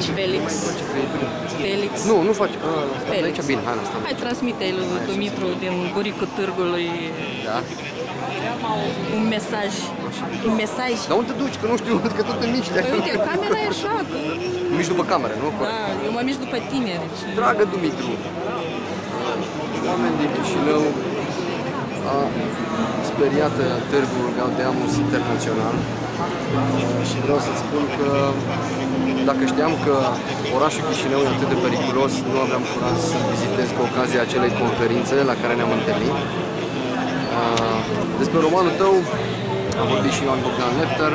faci, Felix? Felix? Nu, nu faci. Felix. Aici bine, hai asta. Hai, transmite-i lui Dumitru din buricul târgului Da. un mesaj. Un mesaj. Dar unde te duci? Că nu știu, că tot te miști. Păi uite, camera e așa, că... Miști după cameră, nu? Da, eu mă mișc după tine. Deci... Dragă Dumitru, oameni din Chișinău a speriat târgul Gaudeamus Internațional și vreau să-ți spun că dacă știam că orașul Chișinău e atât de periculos, nu aveam curaj să-l vizitez cu ocazia acelei conferințe la care ne-am întâlnit. Despre romanul tău a vorbit și Ioan Bogdan Lefter.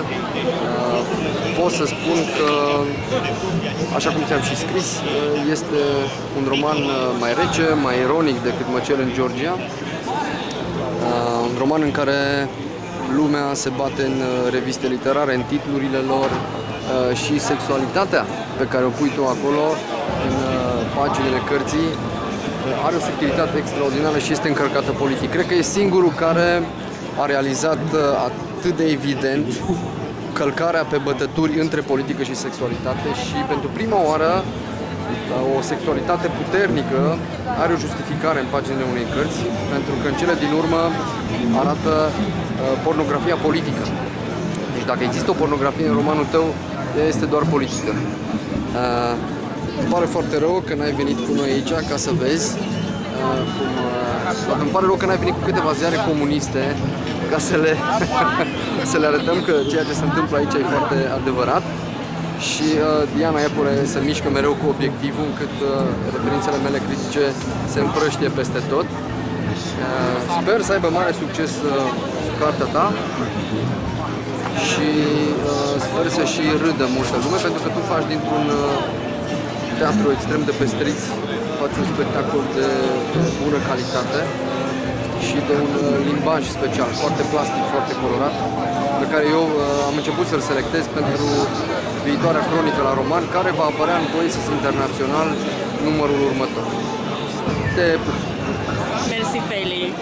Pot să spun că, așa cum ți-am și scris, este un roman mai rece, mai ironic decât Măcel în Georgia. Un roman în care lumea se bate în reviste literare, în titlurile lor, și sexualitatea pe care o pui tu acolo, în paginile cărții, are o subtilitate extraordinară și este încărcată politic. Cred că e singurul care a realizat atât de evident călcarea pe bătături între politică și sexualitate și pentru prima oară o sexualitate puternică are o justificare în paginile unei cărți, pentru că în cele din urmă arată pornografia politică. Deci dacă există o pornografie în romanul tău, ea este doar politică. Îmi pare foarte rău că n-ai venit cu noi aici ca să vezi îmi pare rău că n-ai venit cu câteva ziare comuniste ca să le arătăm că ceea ce se întâmplă aici e foarte adevărat. Și Diana Epure se mișcă mereu cu obiectivul, încât referințele mele critice se împrăștie peste tot. Sper să aibă mare succes cartea ta și sper să și râdă multă lume, pentru că tu faci dintr-un teatru extrem de pestriți, faci un spectacol de bună calitate și de un limbaj special, foarte plastic, foarte colorat, pe care eu am început să-l selectez pentru viitoarea cronică la roman, care va apărea în Poesis Internațional numărul următor. Te pup! Mersi, Felix!